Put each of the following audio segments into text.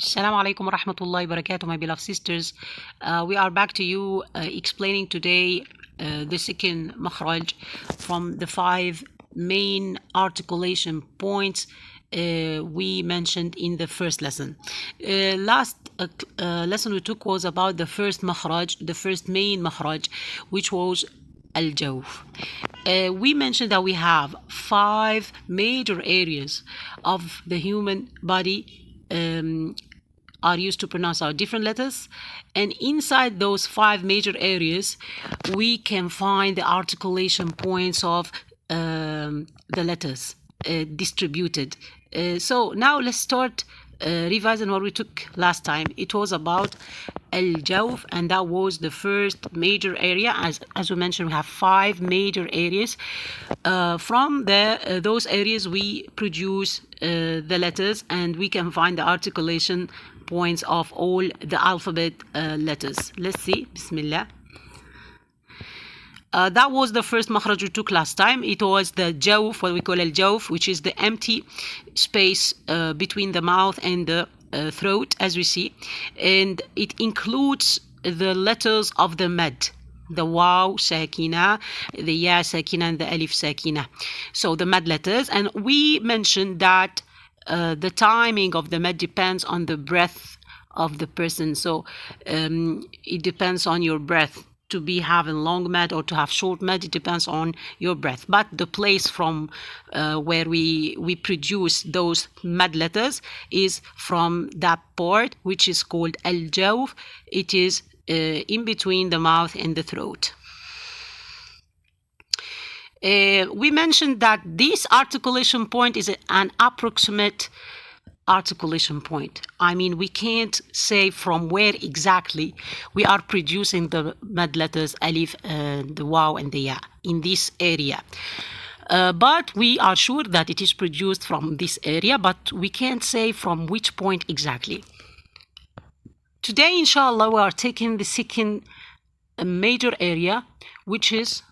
Assalamu alaikum wa rahmatullahi wa barakatuh, my beloved sisters. We are back to you explaining today the second makhraj from the 5 main articulation points we mentioned in the first lesson. Last lesson we took was about the first makhraj, the first main makhraj, which was al-jawf. We mentioned that we have 5 major areas of the human body are used to pronounce our different letters, and inside those 5 major areas we can find the articulation points of the letters distributed. So now let's start revising what we took last time. It was about al-jawf, and that was the first major area. As we mentioned, we have 5 major areas. From those areas we produce the letters, and we can find the articulation points of all the alphabet letters. Let's see. Bismillah. That was the first makhraj we took last time. It was the jawf, what we call al-jawf, which is the empty space between the mouth and the throat, as we see. And it includes the letters of the mad, the waw sakina, the ya sakina, and the alif sakina. So the mad letters. And we mentioned that the timing of the mad depends on the breath of the person. So it depends on your breath to be having long mad or to have short mad. It depends on your breath. But the place from where we produce those mad letters is from that part, which is called al-jawf. It is in between the mouth and the throat. We mentioned that this articulation point is an approximate articulation point. I mean, we can't say from where exactly we are producing the mad letters alif, the waw, and the ya in this area. But we are sure that it is produced from this area, but we can't say from which point exactly. Today, inshallah, we are taking the second major area, which is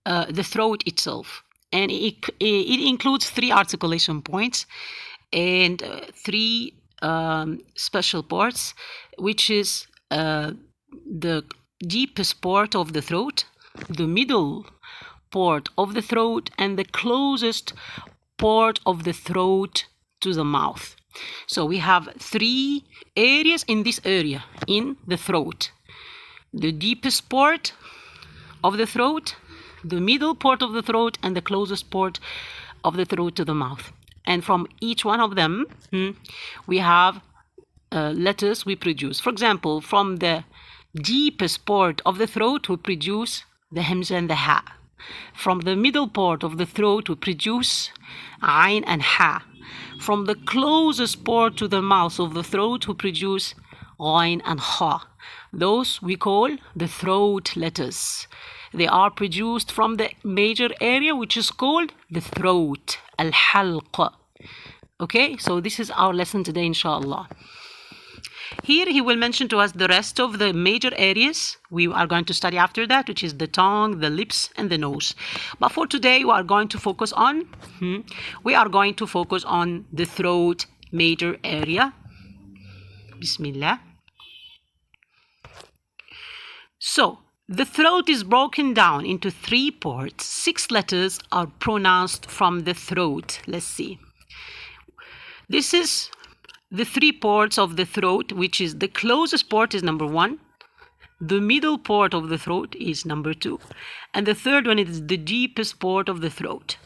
the throat itself. And it includes 3 articulation points and 3 special parts, which is the deepest part of the throat, the middle part of the throat, and the closest part of the throat to the mouth. So we have 3 areas in this area, in the throat. The deepest part of the throat, the middle part of the throat, and the closest part of the throat to the mouth. And from each one of them, we have letters we produce. For example, from the deepest part of the throat, we produce the hamza and the ha. From the middle part of the throat, we produce ayn and ha. From the closest part to the mouth of the throat, we produce ghain and ha. Those we call the throat letters. They are produced from the major area, which is called the throat, al-halq. Okay, so this is our lesson today, inshallah. Here he will mention to us the rest of the major areas we are going to study after that, which is the tongue, the lips, and the nose. But for today, we are going to focus on the throat major area. Bismillah. So the throat is broken down into 3 parts. 6 letters are pronounced from the throat. Let's see. This is the 3 parts of the throat, which is the closest part is number 1. The middle part of the throat is number 2. And the third one is the deepest part of the throat.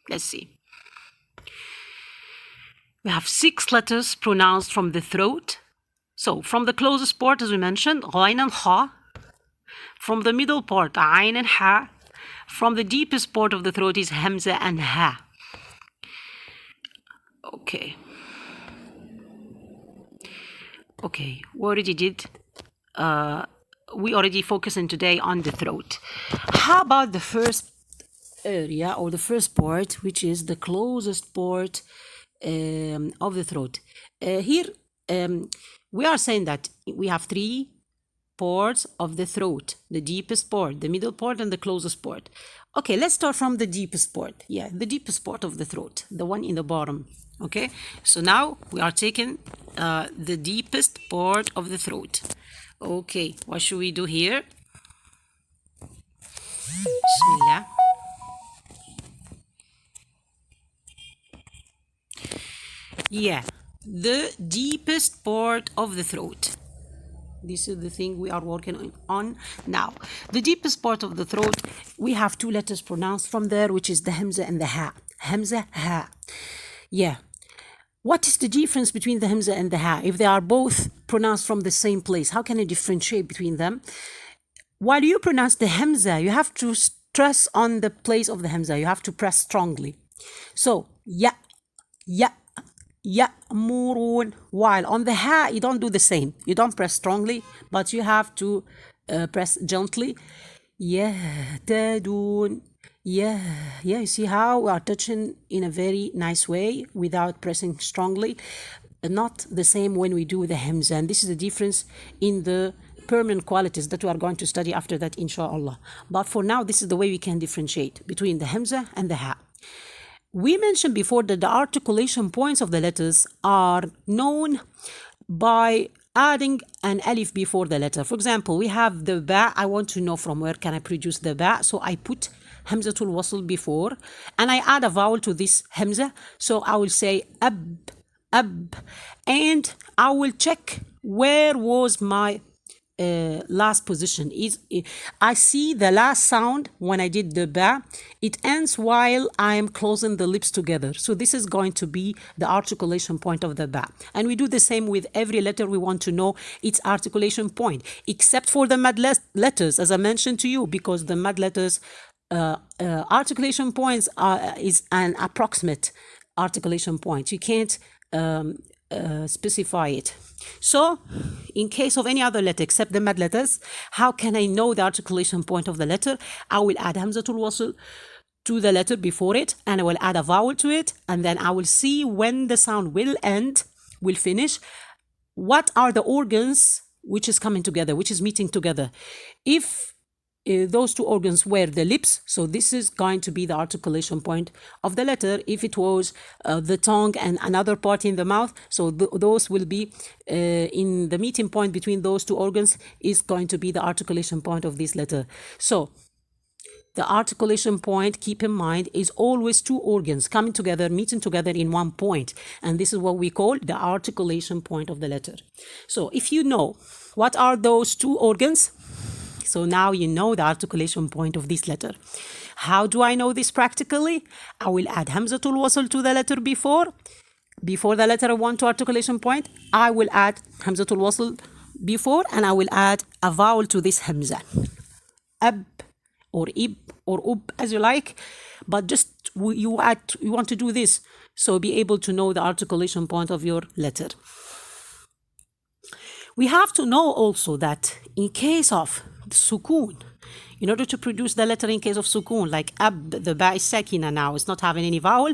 Let's see. We have 6 letters pronounced from the throat. So from the closest part, as we mentioned, ghain and ha. From the middle part, ayn and ha. From the deepest part of the throat is hamza and ha. Okay, we already did. We already focusing today on the throat. How about the first area or the first part, which is the closest part of the throat? Here, we are saying that we have 3 parts of the throat: the deepest part, the middle part, and the closest part. Okay, let's start from the deepest part. Yeah, the deepest part of the throat, the one in the bottom. Okay, so now we are taking the deepest part of the throat. Okay, what should we do here? Bismillah. Yeah, the deepest part of the throat. This is the thing we are working on now. The deepest part of the throat, we have two letters pronounced from there, which is the Hamza and the Ha. Hamza, Ha. Yeah. What is the difference between the Hamza and the Ha? If they are both pronounced from the same place, how can I differentiate between them? While you pronounce the Hamza, you have to stress on the place of the Hamza. You have to press strongly. So, ya, ya, ya'murun. While on the ha, you don't do the same. You don't press strongly, but you have to press gently. Yahtadun. Yeah, you see how we are touching in a very nice way without pressing strongly. Not the same when we do the hamza. And this is the difference in the permanent qualities that we are going to study after that, inshallah. But for now, this is the way we can differentiate between the hamza and the ha. We mentioned before that the articulation points of the letters are known by adding an alif before the letter. For example, we have the ba. I want to know from where can I produce the ba. So I put hamzatul wasl before and I add a vowel to this hamza. So I will say ab, and I will check where was my last position. I see the last sound when I did the ba, it ends while I am closing the lips together. So this is going to be the articulation point of the ba. And we do the same with every letter. We want to know its articulation point, except for the mad letters, as I mentioned to you, because the mad letters articulation points is an approximate articulation point. You can't specify it. So, in case of any other letter except the mad letters, how can I know the articulation point of the letter? I will add hamzatul wasl to the letter before it, and I will add a vowel to it, and then I will see when the sound will end, will finish. What are the organs which is coming together, which is meeting together? If those two organs were the lips, so this is going to be the articulation point of the letter. If it was the tongue and another part in the mouth, so those will be in the meeting point between those two organs is going to be the articulation point of this letter. So the articulation point, keep in mind, is always two organs coming together, meeting together in one point. And this is what we call the articulation point of the letter. So if you know what are those two organs, so now you know the articulation point of this letter. How do I know this practically? I will add hamzatul wasl to the letter before the letter 1 to articulation point. I will add hamzatul wasl before, and I will add a vowel to this hamza. Ab or ib or ub, as you like, but just you want to do this, so be able to know the articulation point of your letter. We have to know also that in case of sukoon, in order to produce the letter in case of sukoon, like ab, the ba is sakina now, it's not having any vowel,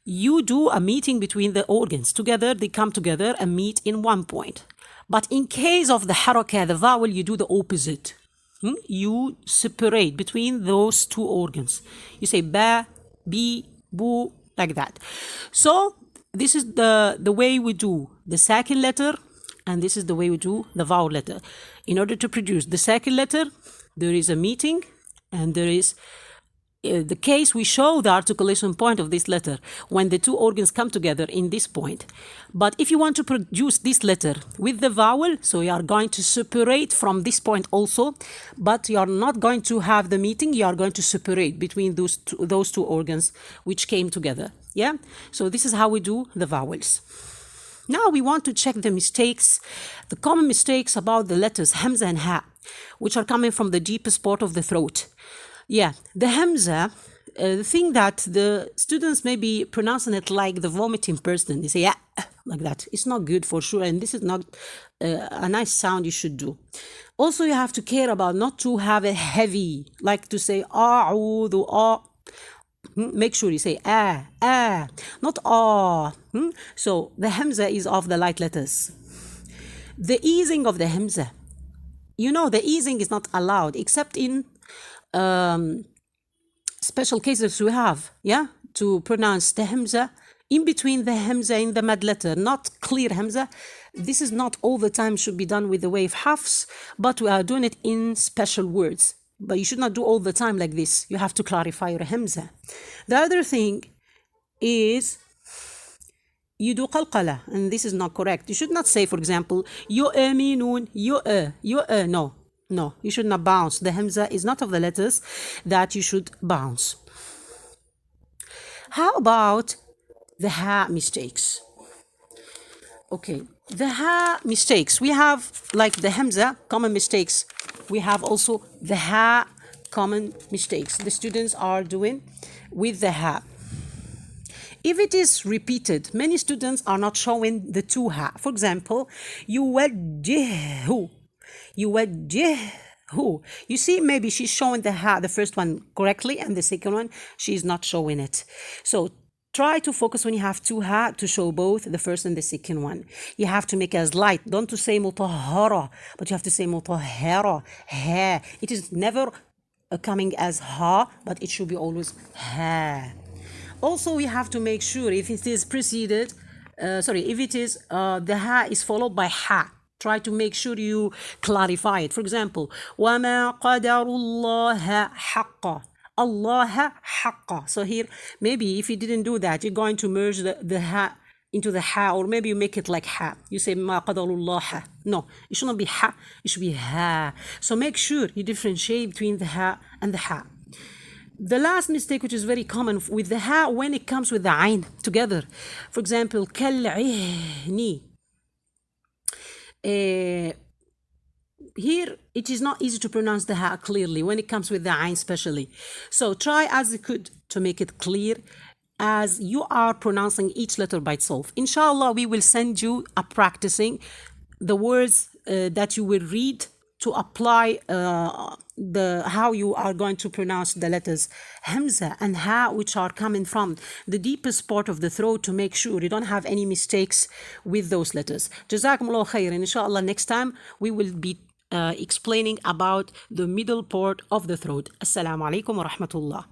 you do a meeting between the organs. Together, they come together and meet in one point. But in case of the haraka, the vowel, you do the opposite. You separate between those two organs. You say ba, bi, bu, like that. So this is the way we do the second letter, and this is the way we do the vowel letter. In order to produce the second letter, there is a meeting, and there is the case we show the articulation point of this letter when the two organs come together in this point. But if you want to produce this letter with the vowel, so you are going to separate from this point also, but you are not going to have the meeting, you are going to separate between those two organs which came together. Yeah? So this is how we do the vowels. Now we want to check the mistakes, the common mistakes about the letters Hamza and Ha, which are coming from the deepest part of the throat. Yeah, the Hamza, the thing that the students may be pronouncing it like the vomiting person. They say, yeah, like that. It's not good for sure, and this is not a nice sound you should do. Also, you have to care about not to have a heavy, like to say, a'udhu, ah. Make sure you say not ah. So the Hamza is of the light letters. The easing of the Hamza, the easing is not allowed except in special cases we have, to pronounce the Hamza in between the hamza in the mad letter, not clear hamza. This is not all the time should be done with the wave hafs, but we are doing it in special words. But you should not do all the time like this. You have to clarify your hamza. The other thing is you do qalqala, and this is not correct. You should not say, for example, yu'minun, no. No, you should not bounce. The hamza is not of the letters that you should bounce. How about the ha mistakes? Okay, the ha mistakes. We have like the hamza, common mistakes. We have also the ha common mistakes the students are doing with the ha. If it is repeated, many students are not showing the two ha. For example, yuwajjihu. Yuwajjihu. You see, maybe she's showing the ha, the first one correctly, and the second one, she's not showing it. So try to focus when you have two ha to show both the first and the second one. You have to make as light. Don't to say mutahhara, but you have to say mutahhara. Ha. It is never coming as ha, but it should be always ha. Also, we have to make sure if it is preceded, if it is the ha is followed by ha. Try to make sure you clarify it. For example, وَمَا قَدَرُ اللَّهَ حَقًّا. Allah haqqa. So here, maybe if you didn't do that, you're going to merge the ha into the ha, or maybe you make it like ha. You say ma qadarullah. No, it should not be ha, it should be ha. So make sure you differentiate between the ha and the ha. The last mistake, which is very common with the ha when it comes with the ayn together. For example, kal'ihni. Here, it is not easy to pronounce the ha clearly when it comes with the ayn especially. So try as you could to make it clear as you are pronouncing each letter by itself. Inshallah, we will send you a practicing the words that you will read to apply how you are going to pronounce the letters hamza and ha, which are coming from the deepest part of the throat, to make sure you don't have any mistakes with those letters. Jazakumullah khairan. Inshallah, next time we will be explaining about the middle part of the throat. Assalamu alaikum wa rahmatullah.